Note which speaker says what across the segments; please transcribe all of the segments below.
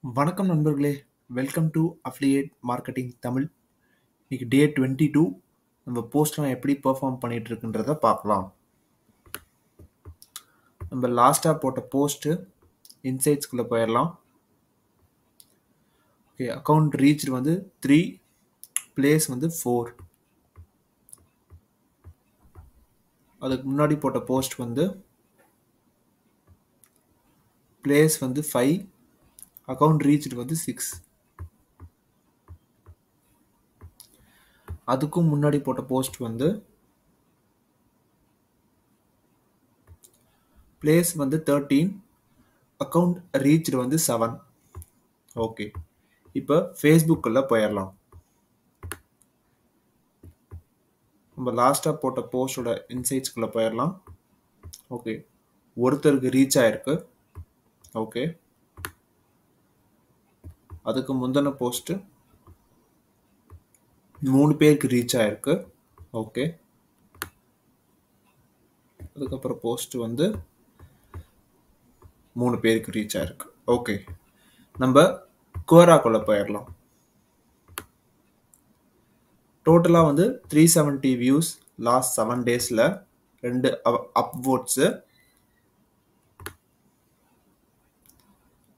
Speaker 1: வணக்கம் நண்பர்களே, welcome to affiliate marketing Tamil. இன்னைக்கு டே 22. நம்ம போஸ்ட்லாம் எப்படி பெர்ஃபார்ம் பண்ணிட்டு இருக்குன்றத பார்க்கலாம். நம்ம லாஸ்ட்டாக போட்ட போஸ்ட்டு இன்சைட்ஸ்குள்ளே போயிடலாம். ஓகே, அக்கௌண்ட் ரீச் வந்து 3, பிளேஸ் வந்து 4. அதுக்கு முன்னாடி போட்ட போஸ்ட் வந்து பிளேஸ் வந்து 5, அக்கௌண்ட் ரீச் வந்து 6. அதுக்கும் முன்னாடி போட்ட போஸ்ட் வந்து பிளேஸ் வந்து 13, அக்கௌண்ட் ரீச் வந்து 7. ஓகே, இப்போ ஃபேஸ்புக்கில் போயிடலாம். நம்ம லாஸ்ட்டாக போட்ட போஸ்டோட இன்சைட்ஸ்குள்ளே போயிடலாம். ஓகே, ஒருத்தருக்கு ரீச் ஆயிருக்கு. ஓகே, அதுக்கு முந்தின போஸ்ட்டு 3 பேருக்கு ரீச் ஆயிருக்கு. ஓகே, அதுக்கப்புறம் போஸ்ட் வந்து 3 பேருக்கு ரீச் ஆயிருக்கு. ஓகே, நம்ம குவராக்குள்ள போயிடலாம். டோட்டலாக வந்து 370 வியூஸ் லாஸ்ட் 7 டேஸில், 2 அப்வோட்ஸு.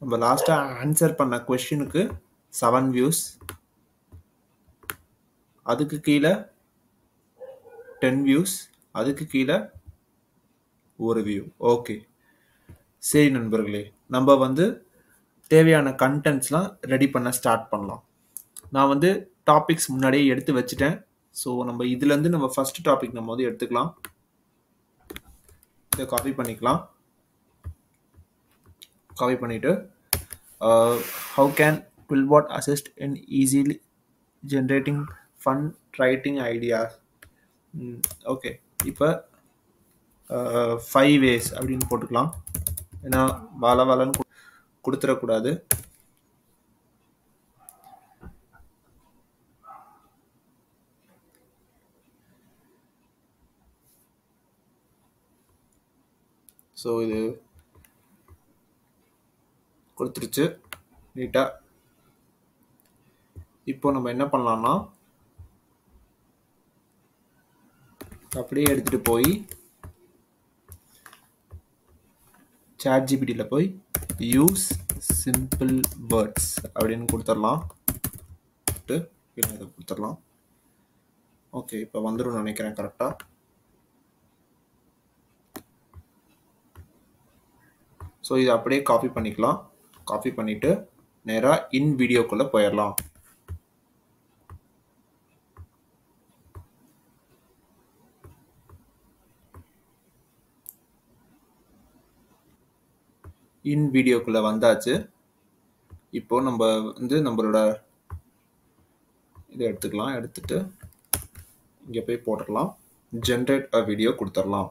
Speaker 1: நம்ம லாஸ்ட்டாக ஆன்சர் பண்ண கொஸ்டினுக்கு 7 வியூஸ், அதுக்கு கீழே 10 வியூஸ், அதுக்கு கீழே 1 வியூ. ஓகே, சரி நண்பர்களே, நம்ம வந்து தேவையான கண்டென்ட்ஸ்லாம் ரெடி பண்ண ஸ்டார்ட் பண்ணலாம். நான் வந்து டாபிக்ஸ் முன்னாடியே எடுத்து வச்சுட்டேன். ஸோ நம்ம இதுலேருந்து நம்ம ஃபர்ஸ்ட் டாபிக் நம்ம வந்து எடுத்துக்கலாம். இதை காப்பி பண்ணிக்கலாம். காப்பி பண்ணிவிட்டு how can Quillbot assist in easily generating fun writing ideas. Okay, இப்போ 5 ways அப்படின்னு போட்டுக்கலாம். ஏன்னா வாழன்னு கொடுத்துடக்கூடாது. ஸோ இது கொடுத்துருச்சு நீட்டாக. இப்போ நம்ம என்ன பண்ணலாம்னா, அப்படியே எடுத்துகிட்டு போய் ChatGPTல போய் யூஸ் சிம்பிள் வேர்ட்ஸ் அப்படின்னு கொடுத்துடலாம். இதை கொடுத்துடலாம். ஓகே, இப்போ வந்துடும் நினைக்கிறேன் கரெக்டாக. ஸோ இதை அப்படியே காப்பி பண்ணிக்கலாம். காப்பி பண்ணிவிட்டு நேராக இன் வீடியோக்குள்ளே போயிடலாம். இன் வீடியோக்குள்ளே வந்தாச்சு. இப்போ நம்ம வந்து நம்மளோட இதை எடுத்துக்கலாம். எடுத்துட்டு இங்கே போய் போட்டுடலாம். ஜென்ரேட் அ வீடியோ கொடுத்துடலாம்.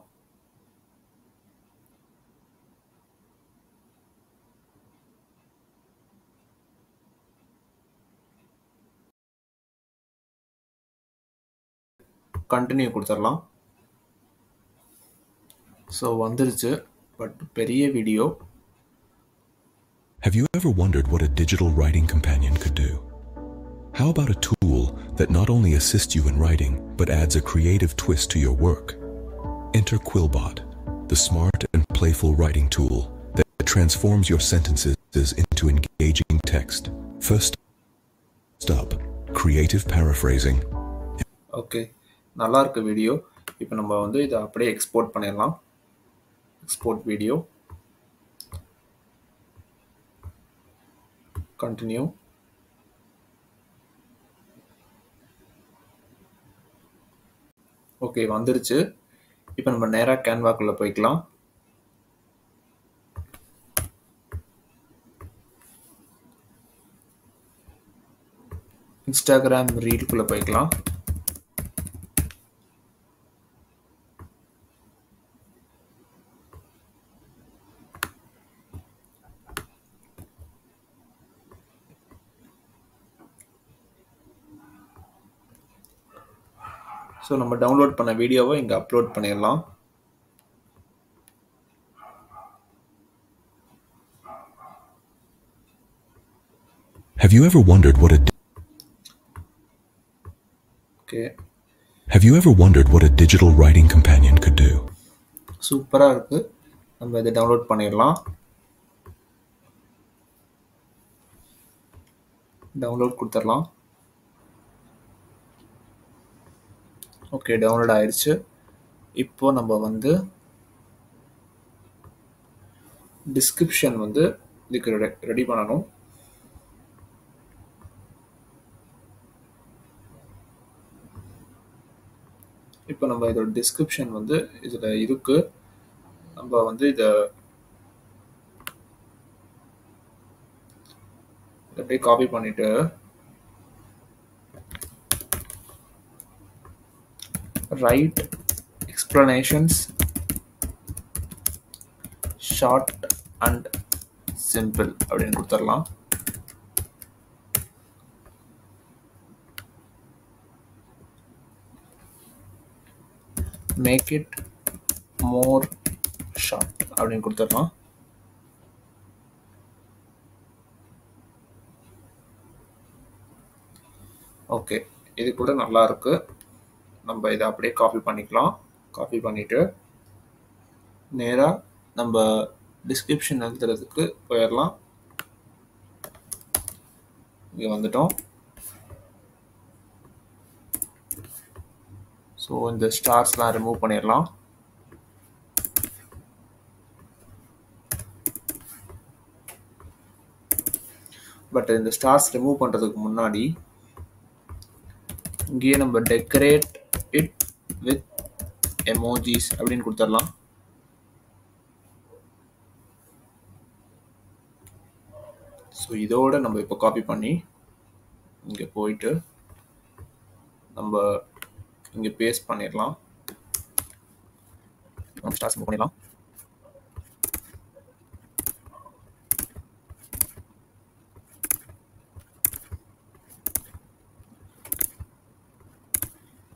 Speaker 1: கண்டினியூ கொடுத்துடலாம். ஸோ வந்துருச்சு, பட் பெரிய video.
Speaker 2: Have you ever wondered what a digital writing companion could do? How about a tool that not only assists you in writing, but adds a creative twist to your work? Enter Quillbot, the smart and playful writing tool that transforms your sentences into engaging text. First up, creative paraphrasing.
Speaker 1: Okay, நல்லா இருக்கு video. இப்போ நம்ம வந்து இதை அப்படியே export பண்ணிடலாம். Export video, continue. Okay, வந்துருச்சு. இப்போ நம்ம நேராக கேன்வாக்குள்ளே போய்க்கலாம். இன்ஸ்டாகிராம் ரீலுக்குள்ளே போய்க்கலாம். ஸோ நம்ம டவுன்லோட் பண்ண வீடியோவை இங்கே அப்லோட் பண்ணிடலாம்.
Speaker 2: Have you ever wondered what a
Speaker 1: okay
Speaker 2: Have you ever wondered what a digital writing companion could do?
Speaker 1: சூப்பராக இருக்குது. நம்ம இதை டவுன்லோட் பண்ணிடலாம். டவுன்லோட் கொடுத்துடலாம். ஓகே, டவுன்லோட் ஆயிடுச்சு. இப்போ நம்ம வந்து டிஸ்கிரிப்ஷன் வந்து இதுக்கு ரெடி பண்ணணும். இப்போ நம்ம இதோட டிஸ்கிரிப்ஷன் வந்து இதில் இருக்கு. நம்ம வந்து இதை அப்படியே காப்பி பண்ணிட்டு right explanations short and simple அப்படின்னு கொடுத்துடலாம். மேக் இட் மோர் ஷார்ட் அப்படின்னு கொடுத்துடலாம். ஓகே, இது கூட நல்லா இருக்கு. நம்ம இதை அப்படியே காப்பி பண்ணிக்கலாம். காப்பி பண்ணிட்டு நேராக நம்ம டிஸ்கிரிப்ஷன் எழுதுறதுக்கு போயிடலாம். இங்கே வந்துட்டோம். ஸோ இந்த ஸ்டார்ஸ்லாம் ரிமூவ் பண்ணிடலாம். பட் இந்த ஸ்டார்ஸ் ரிமூவ் பண்ணுறதுக்கு முன்னாடி இங்கேயே நம்ம டெக்கரேட் இட் வித் எமோஜிஸ் அப்படின்னு கொடுத்துடலாம். ஸோ இதோட நம்ம இப்போ காப்பி பண்ணி இங்கே போயிட்டு நம்ம இங்கே பேஸ்ட் பண்ணிடலாம். நம்ம ஸ்டார்ஸ் ரிமூவ் பண்ணிடலாம்.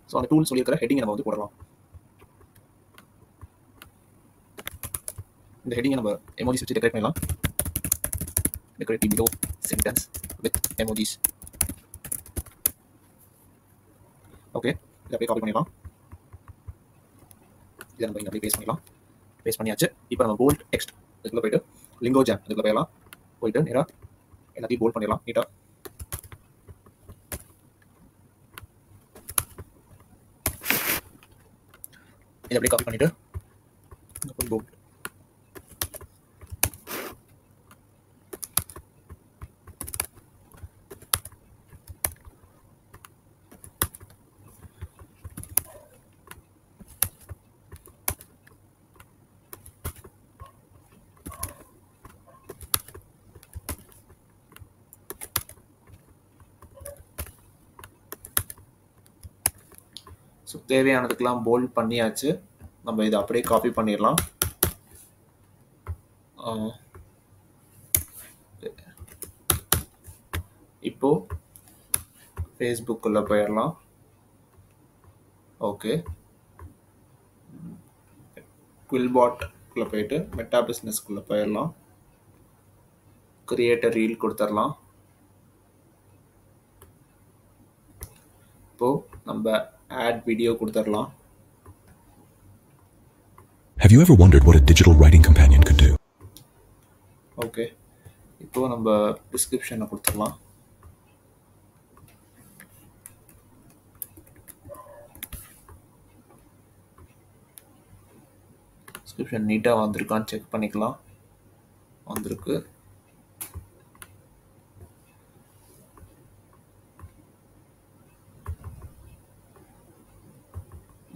Speaker 1: ஸோ அந்த டூல் சொல்லியிருக்கிற ஹெட்டிங்கை நம்ம வந்து போடலாம். இந்த ஹெட்டிங்கை நம்ம எமோஜிஸ் வச்சு டெக்கரேட் பண்ணலாம். Decorate below sentence with emojis. Okay, இதை அப்படியே காப்பி பண்ணிடலாம். இதை நம்ம இங்கே அப்படியே பேஸ்ட் பண்ணிடலாம். பேஸ்ட் பண்ணியாச்சு. இப்போ நம்ம போல்ட் டெக்ஸ்ட் இதுக்குள்ள போயிட்டு லிங்கோ ஜாம் இதுக்குள்ள போயிடலாம். போயிட்டு நேராக எல்லாத்தையும் போல்ட் பண்ணிடலாம் நீட்டாக. இதை அப்படியே காப்பி பண்ணிட்டு போல்ட். ஸோ தேவையானதுக்கெல்லாம் போல்ட் பண்ணியாச்சு. நம்ம இதை அப்படியே காப்பி பண்ணிடலாம். இப்போ ஃபேஸ்புக்குள்ளே போயிடலாம். ஓகே, குவில்பாட்குள்ளே போயிட்டு மெட்டா பிஸ்னஸ்க்குள்ளே போயிடலாம். கிரியேட் ரீல் கொடுத்துடலாம். இப்போ நம்ம ஆட் வீடியோ கொடுத்துடலாம்.
Speaker 2: Have you ever wondered what a digital writing companion could do?
Speaker 1: Okay, இப்போ நம்ம டிஸ்கிரிப்ஷனை கொடுத்துடலாம். டிஸ்கிரிப்ஷன் நீட்டாக வந்திருக்கான்னு செக் பண்ணிக்கலாம். வந்திருக்கு.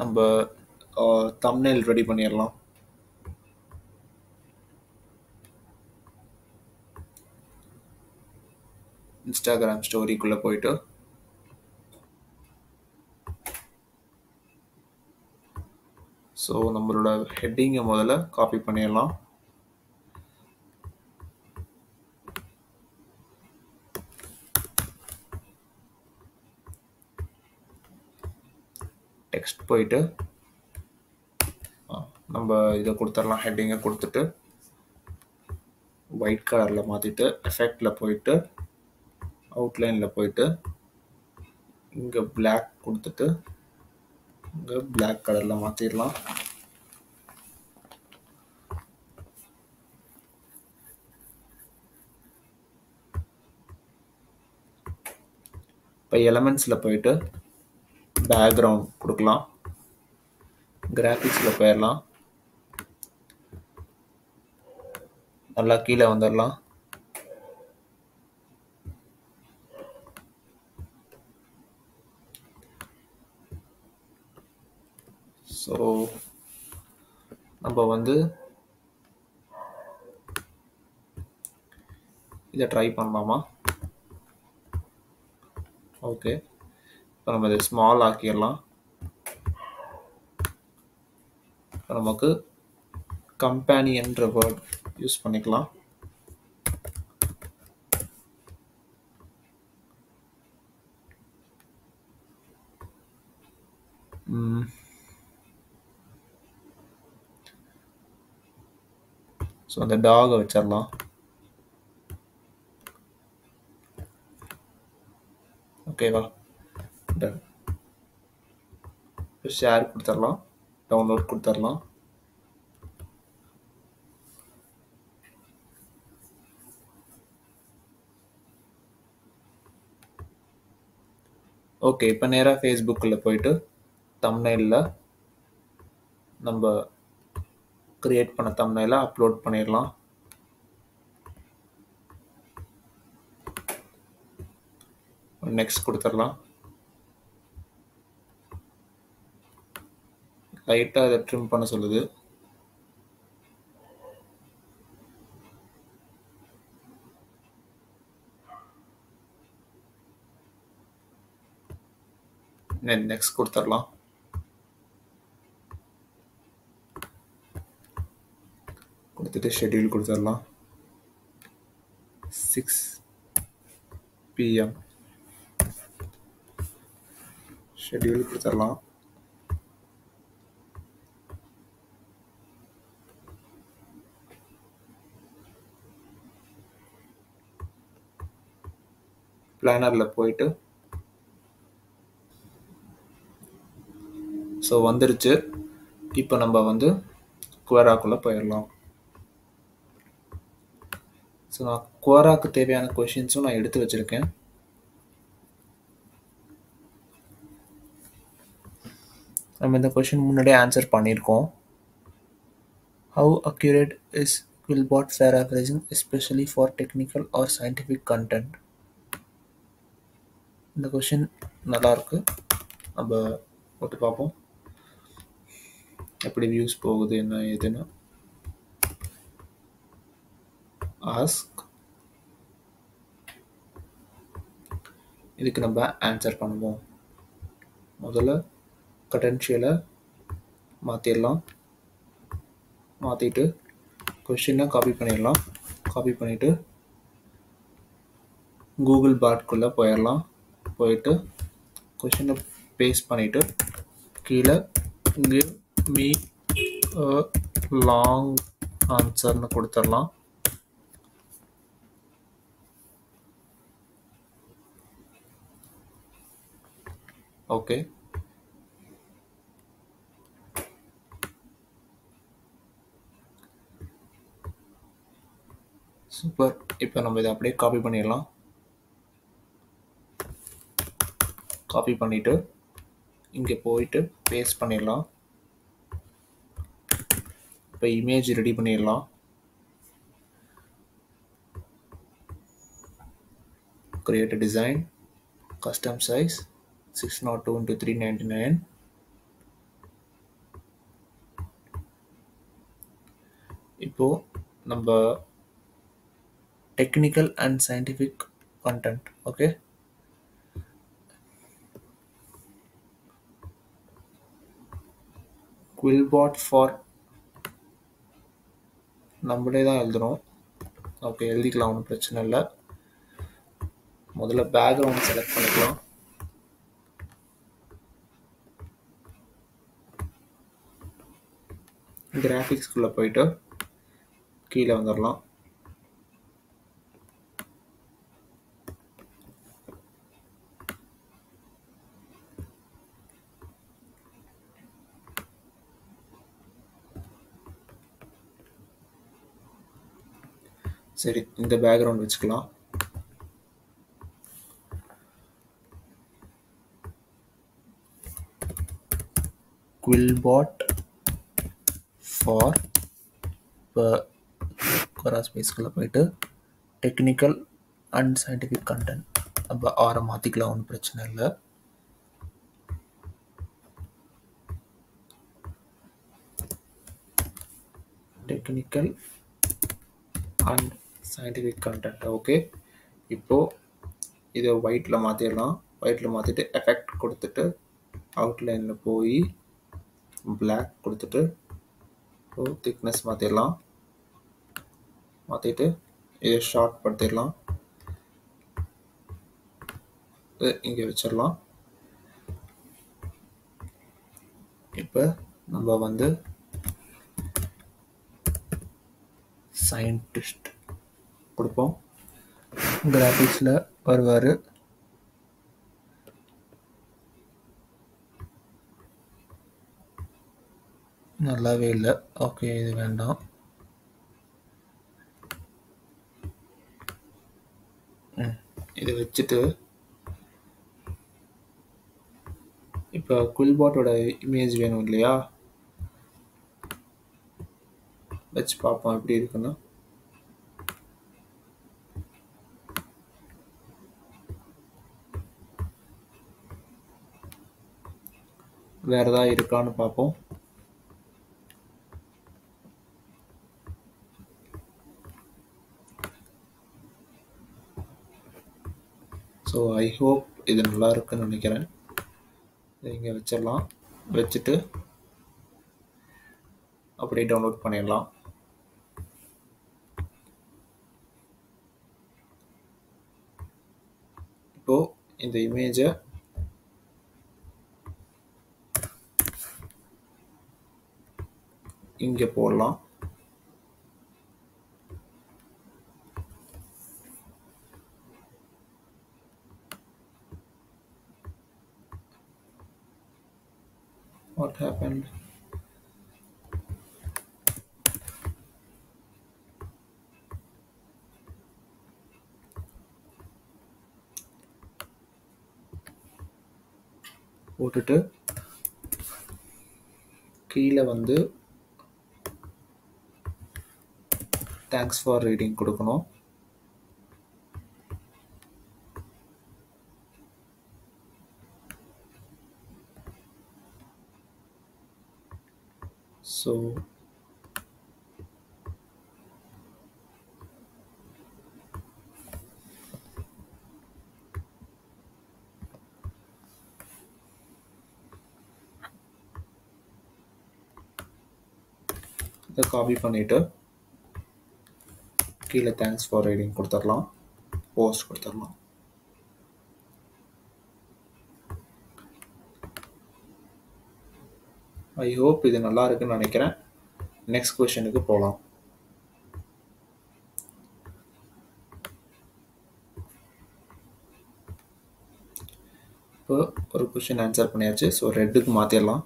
Speaker 1: நம்ம தம்ப்நெயில் ரெடி பண்ணிடலாம். இன்ஸ்டாகிராம் ஸ்டோரிக்குள்ளே போயிட்டு ஸோ நம்மளோட ஹெட்டிங்கை முதல்ல காப்பி பண்ணிடலாம். டெக்ஸ்ட் போயிட்டு நம்ம இதை கொடுத்துடலாம். ஹெட்டிங்கை கொடுத்துட்டு ஒயிட் கலரில் மாற்றிட்டு எஃபெக்டில் போயிட்டு அவுட்லைனில் போயிட்டு இங்கே பிளாக் கொடுத்துட்டு இங்கே பிளாக் கலரில் மாற்றிடலாம். இப்போ எலமெண்ட்ஸில் போயிட்டு பேக்ரவுண்ட் கொடுக்கலாம். கிராஃபிக்ஸில் போயிடலாம். நல்லா கீழே வந்துடலாம். ஸோ நம்ம வந்து இதை ட்ரை பண்ணலாமா? ஓகே, இப்போ நம்ம இதை ஸ்மால் ஆக்கிடலாம். இப்போ நமக்கு கம்பேனியன்ற வேர்ட் யூஸ் பண்ணிக்கலாம். ஸோ அந்த டாகை வச்சிடலாம். ஓகேவா? டன். இப்போ ஷேர் கொடுத்துடலாம், டவுன்லோட் கொடுத்துடலாம். ஓகே, இப்போ நேராக ஃபேஸ்புக்கில் போயிட்டு தம்ப்நெயிலில் நம்ம கிரியேட் பண்ண தம்ப்நெயிலை அப்லோட் பண்ணிடலாம். நெக்ஸ்ட் கொடுத்துடலாம். லைட்டாக அதை ட்ரிம் பண்ண சொல்லுது. நெக்ஸ்ட் கொடுத்துடலாம். கொடுத்துட்டு ஷெட்யூல் கொடுத்துடலாம். 6 PM ஷெட்யூல் கொடுத்துடலாம். பிளானரில் போயிட்டு ஸோ வந்துருச்சு. இப்போ நம்ம வந்து குவராக்குள்ளே போயிடலாம். ஸோ நான் குவராக்கு தேவையான கொஷின்ஸும் நான் எடுத்து வச்சுருக்கேன். நம்ம இந்த கொஷின் முன்னாடியே ஆன்சர் பண்ணியிருக்கோம். How accurate is Quillbot paraphrasing, especially for technical or scientific content? இந்த கொஷின் நல்லா இருக்கு, நம்ம போட்டு பார்ப்போம் எப்படி வியூஸ் போகுது என்ன ஏதுன்னு. ஆஸ்க், இதுக்கு நம்ம ஆன்சர் பண்ணுவோம். முதல்ல கட்டென்ஷியலை மாற்றிடலாம். மாற்றிட்டு கொஷினை காப்பி பண்ணிடலாம். காப்பி பண்ணிவிட்டு கூகுள் பாட்குள்ளே போயிடலாம். போயிட்டு கொஷினை பேஸ்ட் பண்ணிவிட்டு கீழே கிவ் மீ அ லாங் ஆன்சர்னு கொடுத்துடலாம். Okay, super. இப்போ நம்ம இதை அப்படியே காப்பி பண்ணிடலாம். காப்பி பண்ணிவிட்டு இங்கே போயிட்டு பேஸ்ட் பண்ணிடலாம். இப்போ இமேஜ் ரெடி பண்ணிடலாம். create a design, custom size 602 into 399. இப்போ நம்ம technical and scientific content, okay, Quillbot for நம்மளே தான் எழுதுறோம். ஓகே, எழுதிக்கலாம், ஒன்றும் பிரச்சனை இல்லை. முதல்ல பேக்ரவுண்ட் செலக்ட் பண்ணிக்கலாம். கிராஃபிக்ஸ்குள்ளே போயிட்டு கீழே வந்துடலாம். சரி, இந்த பேக்ரவுண்ட் வச்சுக்கலாம். Quillbot for ஸ்பேஸ்க்குள்ள போயிட்டு டெக்னிக்கல் அண்ட் சயின்டிஃபிக் கண்டென்ட் அப்போ ஆரை மாற்றிக்கலாம், ஒன்றும் பிரச்சனை இல்லை. Technical and scientific content. Okay, இப்போது இதை ஒயிட்டில் மாற்றிடலாம். ஒயிட்டில் மாற்றிட்டு எஃபெக்ட் கொடுத்துட்டு அவுட்லைனில் போய் பிளாக் கொடுத்துட்டு திக்னஸ் மாற்றிடலாம். மாற்றிட்டு இதை ஷார்ட் படுத்திடலாம். இங்கே வச்சிடலாம். இப்போ நம்ம வந்து சயின்டிஸ்ட் கொடுப்போம். கிராஃபிக்ஸில் வருவார். நல்லாவே இல்லை. ஓகே, இது வேண்டாம். இதை வச்சுட்டு இப்போ குயில்பாட்டோட இமேஜ் வேணும் இல்லையா, வச்சு பார்ப்போம் எப்படி இருக்குன்னு. வேற ஏதாவது இருக்கான்னு பார்ப்போம். ஸோ ஐ ஹோப் இது நல்லா இருக்குன்னு நினைக்கிறேன். இதை இங்கே வச்சிடலாம். வச்சுட்டு அப்படியே டவுன்லோட் பண்ணிடலாம். இப்போது இந்த இமேஜை இங்கே போடலாம். What happened? போட்டுட்டு கீழே வந்து தேங்க்ஸ் ஃபார் ரீடிங் கொடுக்கணும். ஸோ இதை காப்பி பண்ணிவிட்டு கீழே தேங்க்ஸ் ஃபார் ரீடிங் கொடுத்துடலாம். போஸ்ட் கொடுத்துடலாம். ஐ ஹோப் இது நல்லா இருக்குன்னு நினைக்கிறேன். நெக்ஸ்ட் கொஸ்டினுக்கு போகலாம். இப்போ ஒரு கொஸ்டின் ஆன்சர் பண்ணியாச்சு. ஸோ ரெட்டுக்கு மாற்றிடலாம்.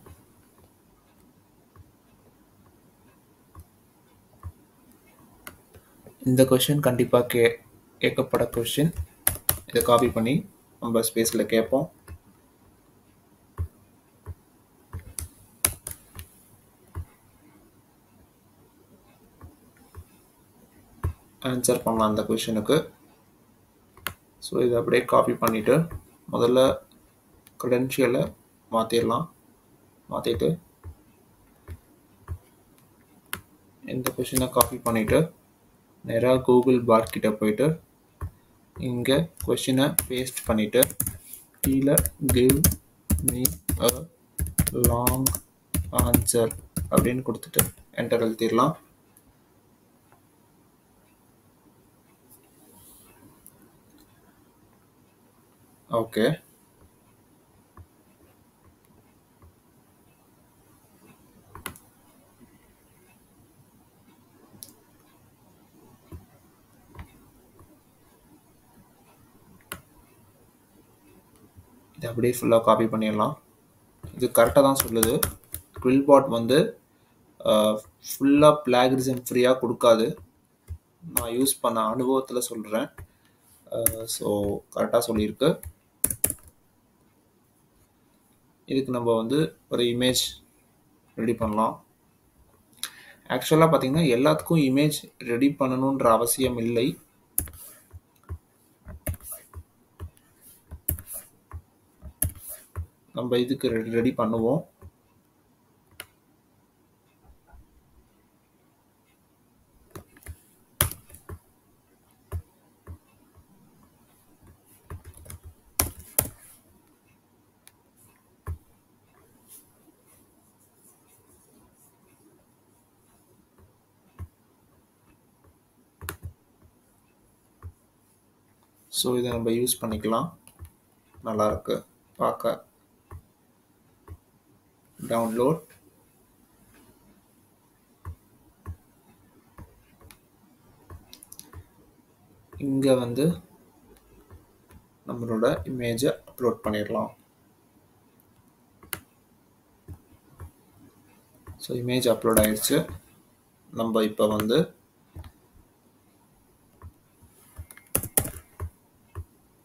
Speaker 1: இந்த கொஸ்டின் கண்டிப்பாக கேட்கப்பட கொஸ்டின். இதை காப்பி பண்ணி நம்ம ஸ்பேஸில் கேட்போம். ஆன்சர் பண்ணலாம் அந்த கொஸ்டினுக்கு. ஸோ இதை அப்படியே காப்பி பண்ணிவிட்டு முதல்ல க்ரெடென்ஷியலை மாற்றிடலாம். மாற்றிட்டு இந்த கொஸ்டினை காப்பி பண்ணிவிட்டு நேராக கூகுள் பாட் கிட்ட போயிட்டு இங்கே கொஸ்டினை பேஸ்ட் பண்ணிவிட்டு கீழே give me a long answer அப்படின்னு கொடுத்துட்டு என்டர் எழுதிடலாம். ஓகே, இது அப்படியே ஃபுல்லாக காப்பி பண்ணிடலாம். இது கரெக்டாக தான் சொல்லுது. குயில்பாட் வந்து ஃபுல்லாக பிளாகரிசம் ஃப்ரீயாக கொடுக்காது. நான் யூஸ் பண்ண அனுபவத்தில் சொல்கிறேன். ஸோ கரெக்டாக சொல்லியிருக்கு. இதுக்கு நம்ம வந்து ஒரு இமேஜ் ரெடி பண்ணலாம். ஆக்சுவலாக பார்த்தீங்கன்னா எல்லாத்துக்கும் இமேஜ் ரெடி பண்ணணுன்ற அவசியம் இல்லை. நம்ம இதுக்கு ரெடி பண்ணுவோம். ஸோ இதை நம்ம யூஸ் பண்ணிக்கலாம். நல்லா இருக்கு பார்க்க. டவுன்லோட். இங்கே வந்து நம்மளோட இமேஜை அப்லோட் பண்ணிடலாம். ஸோ இமேஜ் அப்லோட் ஆயிடுச்சு. நம்ம இப்போ வந்து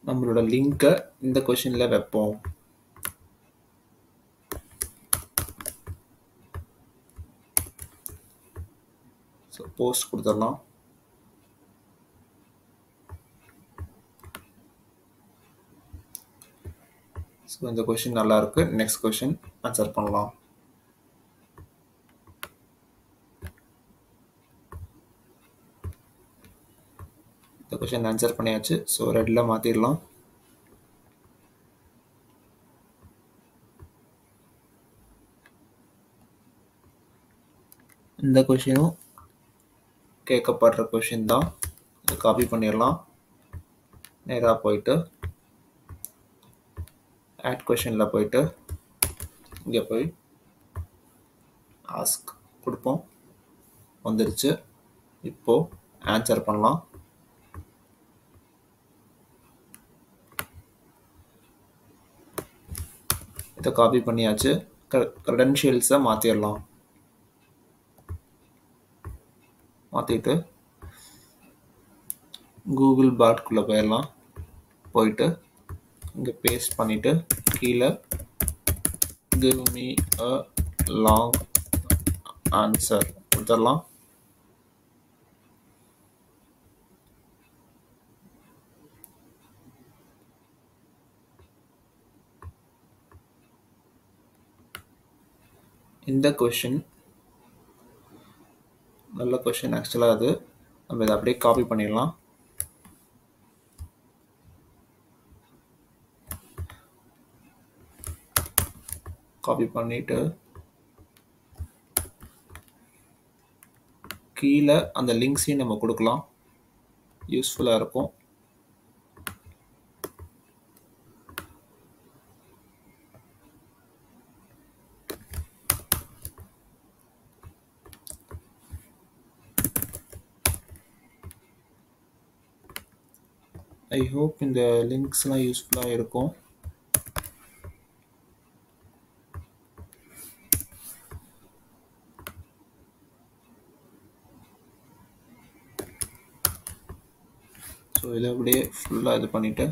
Speaker 1: நம்மளோட லிங்கை இந்த கொஷினில் வைப்போம். ஸோ போஸ்ட் கொடுத்துடலாம். ஸோ இந்த கொஷின் நல்லா இருக்கு. நெக்ஸ்ட் கொஷின் ஆன்சர் பண்ணலாம். இந்த கொஷின் ஆன்சர் பண்ணியாச்சு. ஸோ ரெட்டில் மாற்றிடலாம். இந்த கொஷினும் கேட்கப்படுற கொஷின் தான். இதை காப்பி பண்ணிடலாம். நேராக போயிட்டு ஆட் கொஷினில் போயிட்டு இங்கே போய் ஆஸ்க் கொடுப்போம். வந்துருச்சு. இப்போது ஆன்சர் பண்ணலாம். இதை காப்பி பண்ணியாச்சு. க்ரெடென்ஷியல்ஸை மாற்றிடலாம். மாற்றிட்டு கூகுள் பாட்குள்ளே போயிடலாம். போயிட்டு இங்கே பேஸ்ட் பண்ணிவிட்டு கீழே give me a long answer கொடுத்துடலாம். இந்த கொஷின் நல்ல கொஷின். ஆக்சுவலாக அது நம்ம இதை அப்படியே காப்பி பண்ணிடலாம். காப்பி பண்ணிட்டு கீழே அந்த லிங்க்ஸையும் நம்ம கொடுக்கலாம். யூஸ்ஃபுல்லாக இருக்கும். ஐ ஹோப் இந்த லிங்க்ஸ்லாம் யூஸ்ஃபுல்லாக இருக்கும். ஸோ இதை அப்படியே ஃபுல்லாக இது பண்ணிவிட்டு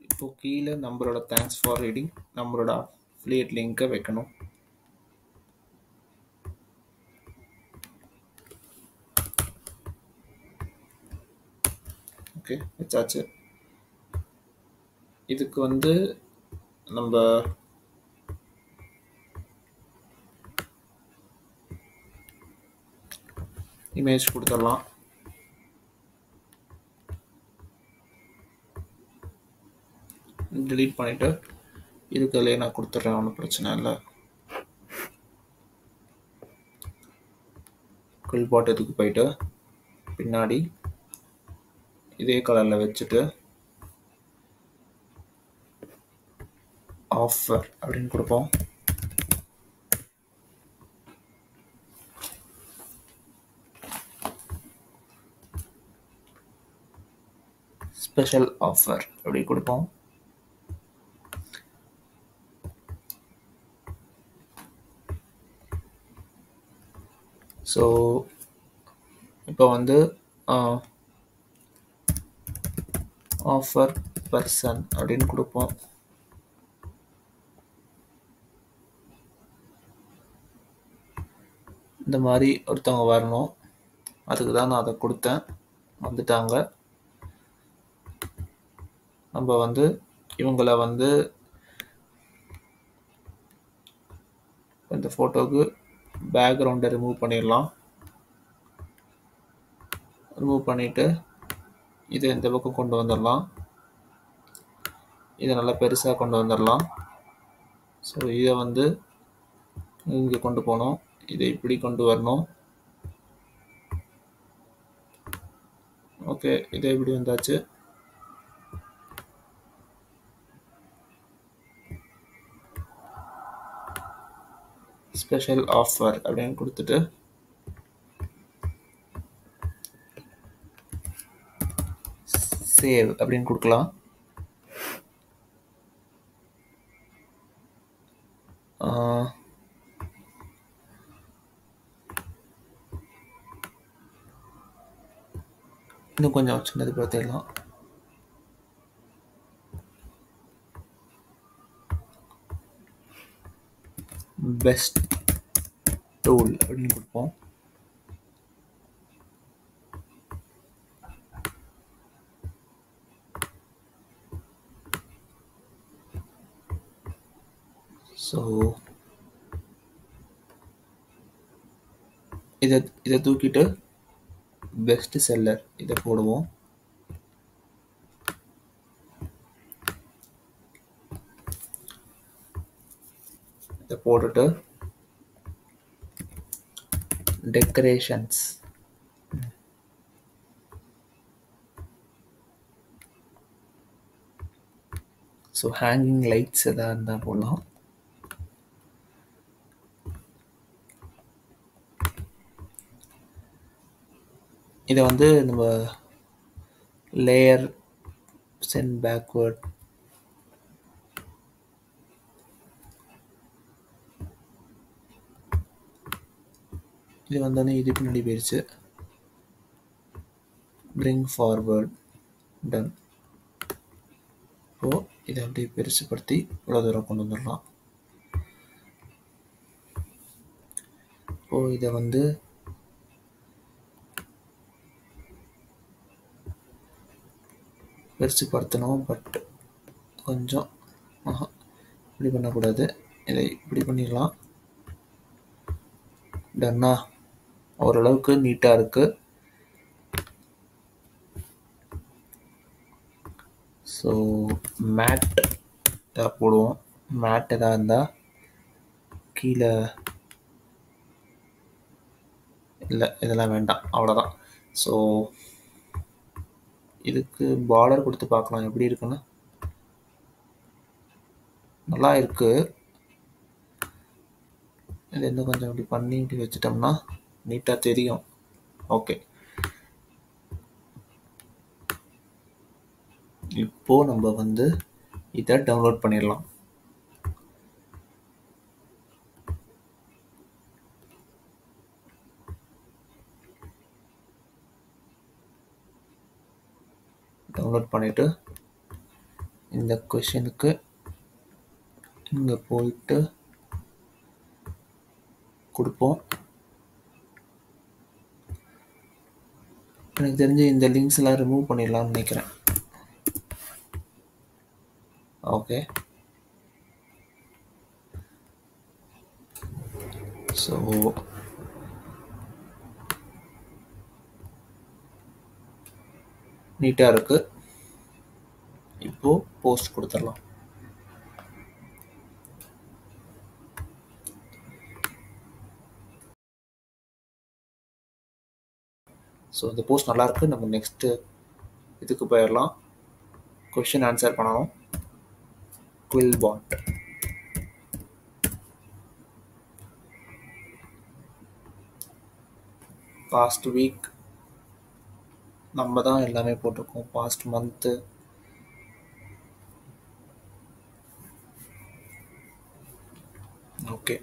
Speaker 1: இப்போ கீழே நம்மளோட தேங்க்ஸ் ஃபார் ரீடிங் நம்மளோட அஃபிலியேட் லிங்கை வைக்கணும். ஓகே, வச்சாச்சு. இதுக்கு வந்து நம்ம இமேஜ் கொடுத்துடலாம். delete பண்ணிவிட்டு இதுக்குள்ளே நான் கொடுத்துட்றேன். ஒன்றும் பிரச்சனை இல்லை. குயில்பாட் இதுக்கு போயிட்டு பின்னாடி இதே கலரில் வச்சுட்டு ஆஃபர் அப்படின்னு கொடுப்போம். ஸ்பெஷல் ஆஃபர் அப்படி கொடுப்போம். ஸோ இப்போ வந்து ஆஃபர் பர்சன் அப்படின்னு கொடுப்போம். இந்த மாதிரி ஒருத்தவங்க வரணும், அதுக்கு தான் நான் அதை கொடுத்தேன். வந்துட்டாங்க. நம்ம வந்து இவங்களை வந்து இந்த ஃபோட்டோவுக்கு பேக்ரவுண்டை ரிமூவ் பண்ணிடலாம். ரிமூவ் பண்ணிவிட்டு இதை இந்த பக்கம் கொண்டு வந்துடலாம். இதை நல்லா பெருசாக கொண்டு வந்துடலாம். ஸோ இதை வந்து இங்கே கொண்டு போகணும், இதை இப்படி கொண்டு வரணும். ஓகே, இதை இப்படி வந்தாச்சு. ஸ்பெஷல் ஆஃபர் அப்படின்னு கொடுத்துட்டு சேவ் அப்படின்னு கொடுக்கலாம். இன்னும் கொஞ்சம் சின்னது பார்த்துடலாம். பெஸ்ட் டூல் அப்படின்னு கொடுப்போம். ஸோ இதை தூக்கிட்டு பெஸ்ட் செல்லர் இதை போடுவோம். இதை போட்டுட்டு டெக்கரேஷன்ஸ் ஸோ ஹேங்கிங் லைட்ஸ் எதாவது இருந்தால் போடலாம். இதை வந்து நம்ம லேயர் சென்ட் பேக்வர்ட் இது வந்தோடனே இது பின்னாடி போயிடுச்சு. bring forward done. இப்போது இதை அப்படியே பெருசுப்படுத்தி இவ்வளோ தூரம் கொண்டு வந்துடலாம். இப்போது இதை வந்து பெருசுப்படுத்தணும், பட் கொஞ்சம் இப்படி பண்ணக்கூடாது. இதை இப்படி பண்ணிடலாம். டன்னா, ஓரளவுக்கு நீட்டாக இருக்குது. ஸோ மேட் போடுவோம். மேட் எதாவது இருந்தால் கீழே இல்லை, இதெல்லாம் வேண்டாம், அவ்வளோதான். ஸோ இதுக்கு பார்டர் கொடுத்து பார்க்கலாம் எப்படி இருக்குன்னு. நல்லா இருக்குது. இது இன்னும் கொஞ்சம் இப்படி பண்ணி இப்படி வச்சிட்டோம்னா நீட்டாக தெரியும். ஓகே, இப்போது நம்ம வந்து இதை டவுன்லோட் பண்ணிடலாம். டவுன்லோட் பண்ணிவிட்டு இந்த கொஷனுக்கு இங்கே போயிட்டு கொடுப்போம். எனக்கு தெரிஞ்சு இந்த லிங்க்ஸ் எல்லாம் ரிமூவ் பண்ணிடலாம்னு நினைக்கிறேன். ஓகே, ஸோ நீட்டாக இருக்குது. இப்போது போஸ்ட் கொடுத்துடலாம். ஸோ இந்த போஸ்ட் நல்லாயிருக்கு. நம்ம நெக்ஸ்ட்டு இதுக்கு போயிடலாம். கொஷின் ஆன்சர் பண்ணணும். குவில்பாட் பாஸ்ட் வீக் நம்ம தான் எல்லாமே போட்டிருக்கோம். Past month, okay,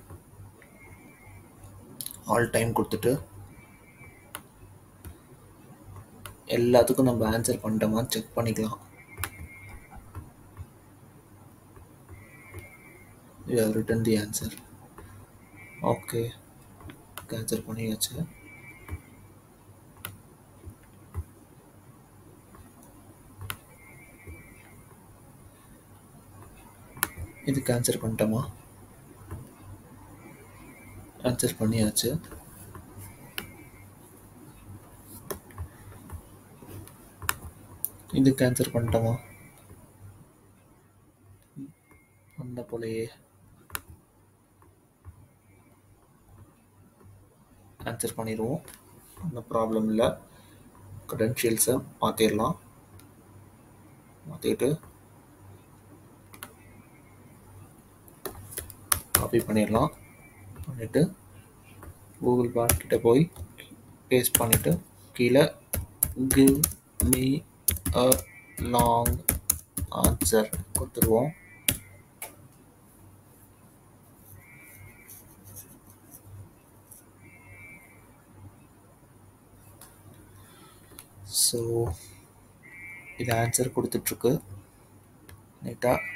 Speaker 1: all time கொடுத்துட்டு எல்லாத்துக்கும் நம்ம ஆன்சர் பண்ணிட்டோமான்னு செக் பண்ணிக்கலாம். We have written the answer. Okay, answer பண்ணியாச்சு. இதுக்கு ஆன்சர் பண்ணிட்டோமா? ஆன்சர் பண்ணியாச்சு. இதுக்கு ஆன்சர் பண்ணிட்டோமா? அந்த போலயே ஆன்சர் பண்ணிடுவோம். ஒன்றும் ப்ராப்ளம் இல்லை. க்ரெடென்ஷியல்ஸை மாற்றிடலாம். மாற்றிட்டு காப்பி பண்ணிடலாம். பண்ணிவிட்டு கூகுள் பாட் கிட்ட போய் பேஸ்ட் பண்ணிவிட்டு கீழே give me a long answer கொடுத்துருவோம். ஸோ இது ஆன்சர் கொடுத்துட்ருக்கு. நீட்டாக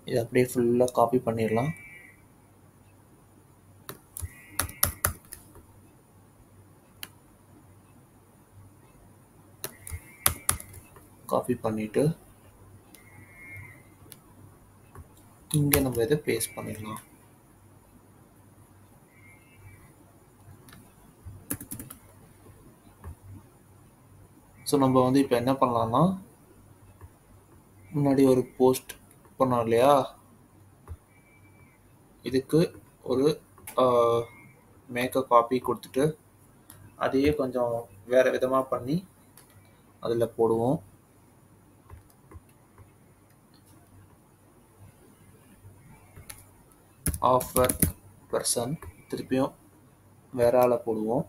Speaker 1: இதை அப்படியே ஃபுல்லாக காப்பி பண்ணிடலாம். காப்பி பண்ணிவிட்டு இங்கே நம்ம இதை பேஸ்ட் பண்ணிடலாம். ஸோ நம்ம வந்து இப்போ என்ன பண்ணலாம்னா, முன்னாடி ஒரு போஸ்ட் பண்ணோம் இல்லையா, இதுக்கு ஒரு மேக்க காப்பி கொடுத்துட்டு அதையே கொஞ்சம் வேறு விதமாக பண்ணி அதில் போடுவோம். ஆஃபர் பர்சன் திருப்பியும் வேற ஆளை போடுவோம்.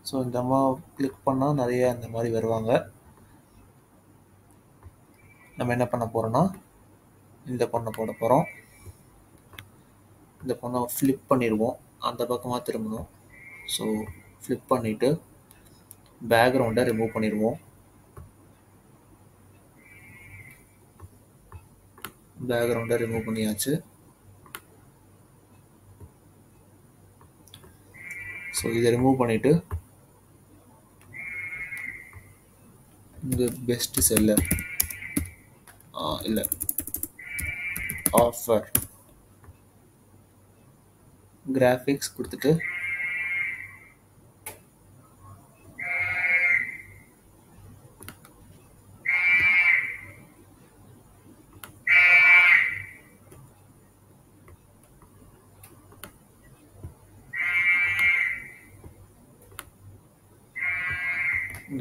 Speaker 1: ஸோ இந்த மாதிரி கிளிக் பண்ணால் நிறைய இந்த மாதிரி வருவாங்க. நம்ம என்ன பண்ண போகிறோன்னா, இந்த பொண்ணை போட போகிறோம். இந்த பொண்ணை ஃப்ளிப் பண்ணிடுவோம், அந்த பக்கமாக திரும்பணும். ஸோ ஃப்ளிப் பண்ணிவிட்டு பேக்ரவுண்டை ரிமூவ் பண்ணிடுவோம். பேக்ரவுண்டை ரிமூவ் பண்ணியாச்சு. ஸோ இதை ரிமூவ் பண்ணிவிட்டு இங்கே பெஸ்ட் செல்லர் இல்லை ஆஃபர் கிராஃபிக்ஸ் கொடுத்துட்டு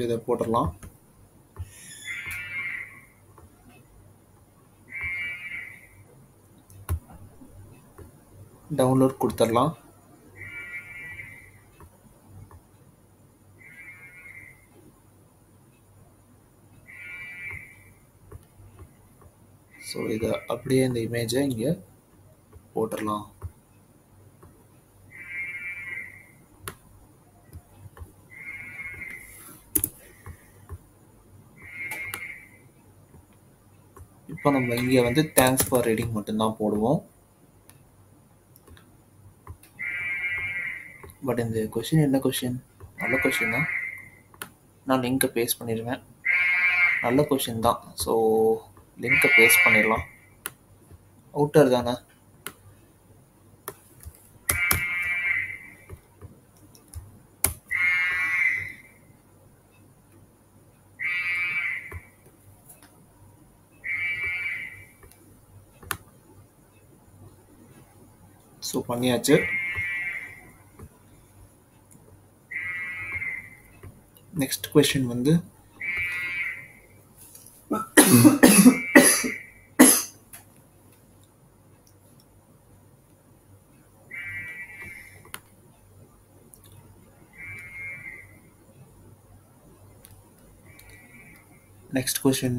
Speaker 1: இதை போட்டுடலாம். டவுன்லோட் கொடுத்துடலாம். ஸோ இதை அப்படியே இந்த இமேஜை இங்கே போட்டுடலாம். இப்போ நம்ம இங்கே வந்து தேங்க்ஸ் ஃபார் ரீடிங் மட்டும்தான் போடுவோம். பட் இந்த கொஷின் என்ன கொஷின்? நல்ல கொஷின் தான். நான் லிங்க்கை பேஸ்ட் பண்ணிடுவேன். நல்ல கொஷின் தான். ஸோ லிங்க்கை பேஸ்ட் பண்ணிடலாம். அவுட்டர் தானே. ஸோ பண்ணியாச்சு. நெக்ஸ்ட் கொஷின் வந்து next question.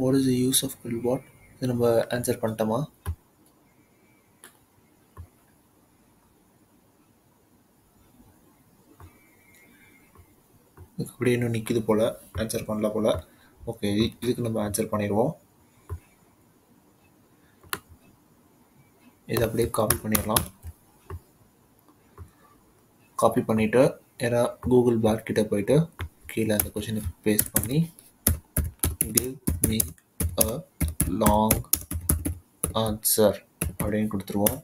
Speaker 1: What is the use of quill pad? இது நம்ம ஆன்சர் பண்ணிட்டோமா? இதுக்கு அப்படியே இன்னும் நிற்கிது போல், ஆன்சர் பண்ணல போல். ஓகே, இதுக்கு நம்ம ஆன்சர் பண்ணிடுவோம். இதை அப்படியே காப்பி பண்ணிடலாம். காப்பி பண்ணிவிட்டு ஏன்னா கூகுள் பாட் கிட்ட போயிட்டு கீழே அந்த கொஷினை பேஸ்ட் பண்ணி give me a long answer அப்படின்னு கொடுத்துருவோம்.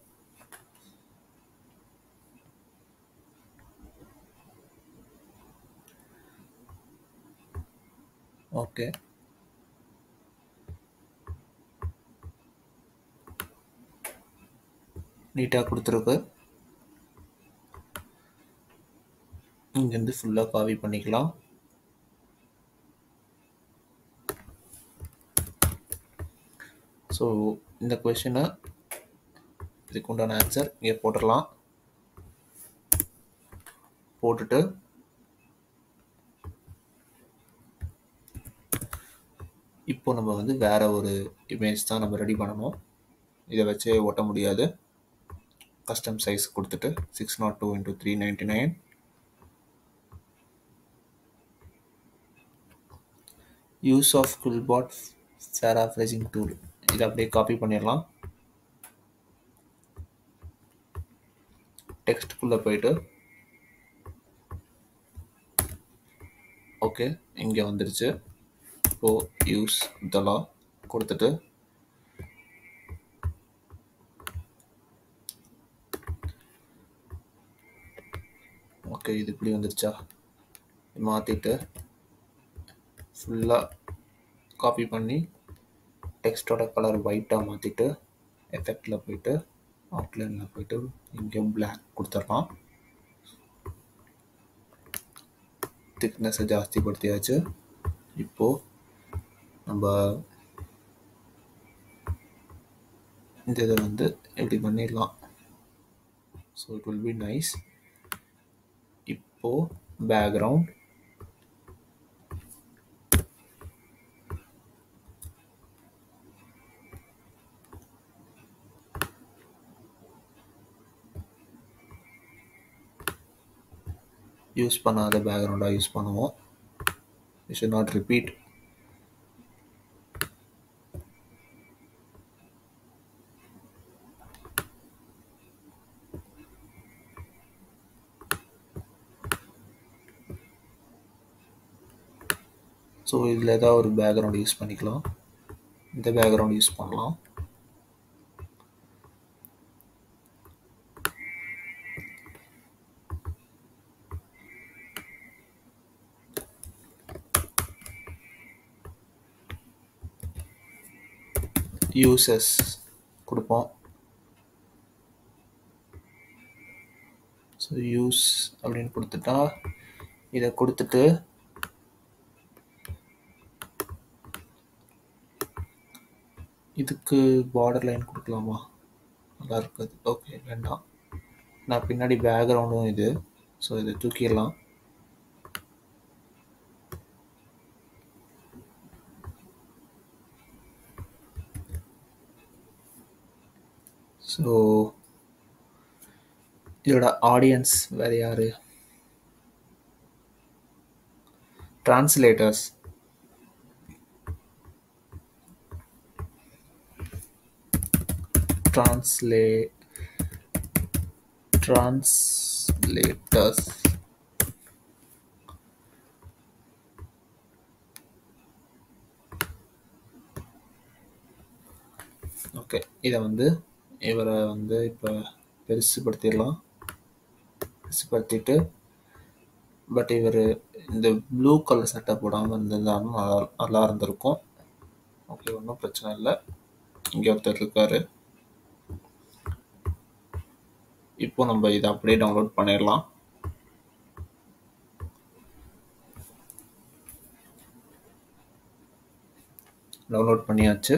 Speaker 1: ஓகே, நீட்டாக கொடுத்துருக்கு. இங்கேருந்து ஃபுல்லாக காப்பி பண்ணிக்கலாம். ஸோ இந்த கொஷினை இதுக்கு உண்டான ஆன்சர் இங்கே போட்டுடலாம். போட்டுட்டு இப்போ நம்ம வந்து வேற ஒரு இமேஜ் தான் நம்ம ரெடி பண்ணணும். இதை வச்சு ஒட்ட முடியாது. கஸ்டம் சைஸ் கொடுத்துட்டு 602 × 399 யூஸ் ஆஃப் குவில்பாட் paraphrasing டூல். இதை அப்படியே காப்பி பண்ணிடலாம். டெக்ஸ்ட்டுக்குள்ளே போயிட்டு ஓகே, இங்கே வந்துடுச்சு. இப்போது யூஸ் இதெல்லாம் கொடுத்துட்டு ஓகே, இது இப்படி வந்துருச்சா? மாற்றிட்டு ஃபுல்லாக காப்பி பண்ணி டெக்ஸ்டோட கலர் ஒயிட்டாக மாற்றிட்டு எஃபெக்டில் போயிட்டு அவுட்லைனில் போயிட்டு இங்கே பிளாக் கொடுத்துடலாம். திக்னஸை ஜாஸ்தி படுத்தியாச்சு. இப்போது நம்ம இந்த இதை வந்து இப்படி பண்ணிடலாம். So it will be nice. இப்போது பேக்ரவுண்ட் யூஸ் பண்ணாத பேக்ரவுண்டாக யூஸ் பண்ணுவோம். We should not repeat. So இதில் ஏதாவது ஒரு பேக்ரவுண்ட் யூஸ் பண்ணிக்கலாம். இந்த பேக்ரவுண்ட் யூஸ் பண்ணலாம். யூசஸ் கொடுப்போம். ஸோ யூஸ் அப்படின்னு கொடுத்துட்டா இதை கொடுத்துட்டு இதுக்கு பார்டர் லைன் கொடுக்கலாமா? நல்லா இருக்காது. ஓகே, வேண்டாம். நான் பின்னாடி பேக்ரவுண்டும் இது. ஸோ இதை தூக்கிடலாம். ஸோ இதோட ஆடியன்ஸ் வேறு யார்? டிரான்ஸ்லேட்டர்ஸ். டிரான்ஸ்லேட்டர்ஸ் ஓகே, இதை வந்து இவரை வந்து இப்போ பெருசுப்படுத்திடலாம். பெருசுப்படுத்திட்டு பட் இவர் இந்த ப்ளூ கலர் சட்டை போடாமல் இருந்திருந்தாலும் நல்லா இருந்திருக்கும். ஓகே, ஒன்றும் பிரச்சனை இல்லை. இங்கே ஒருத்தர் இருக்காரு. இப்போ நம்ம இதை அப்படியே டவுன்லோட் பண்ணிடலாம். டவுன்லோட் பண்ணியாச்சு.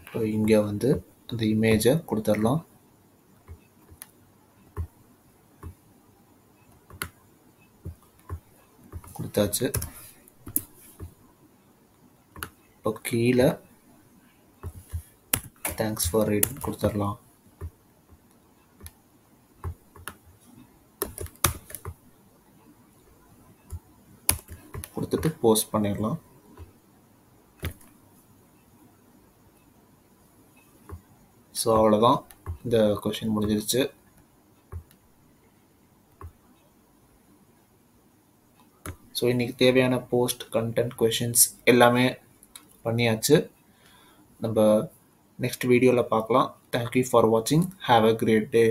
Speaker 1: இப்போ இங்கே வந்து அந்த இமேஜை கொடுத்துடலாம். கொடுத்தாச்சு. இப்போ கீழே தேங்க்ஸ் ஃபார் ரீடிங் கொடுத்துடலாம். கொடுத்துட்டு போஸ்ட் பண்ணிடலாம். ஸோ அவ்வளோதான், இந்த கொஷின் முடிஞ்சிருச்சு. ஸோ இன்றைக்கி தேவையான போஸ்ட் கண்டென்ட் கொஷின்ஸ் எல்லாமே பண்ணியாச்சு. நம்ம நெக்ஸ்ட் வீடியோவில் பார்க்கலாம். தேங்க்யூ ஃபார் வாட்சிங். Have a great day.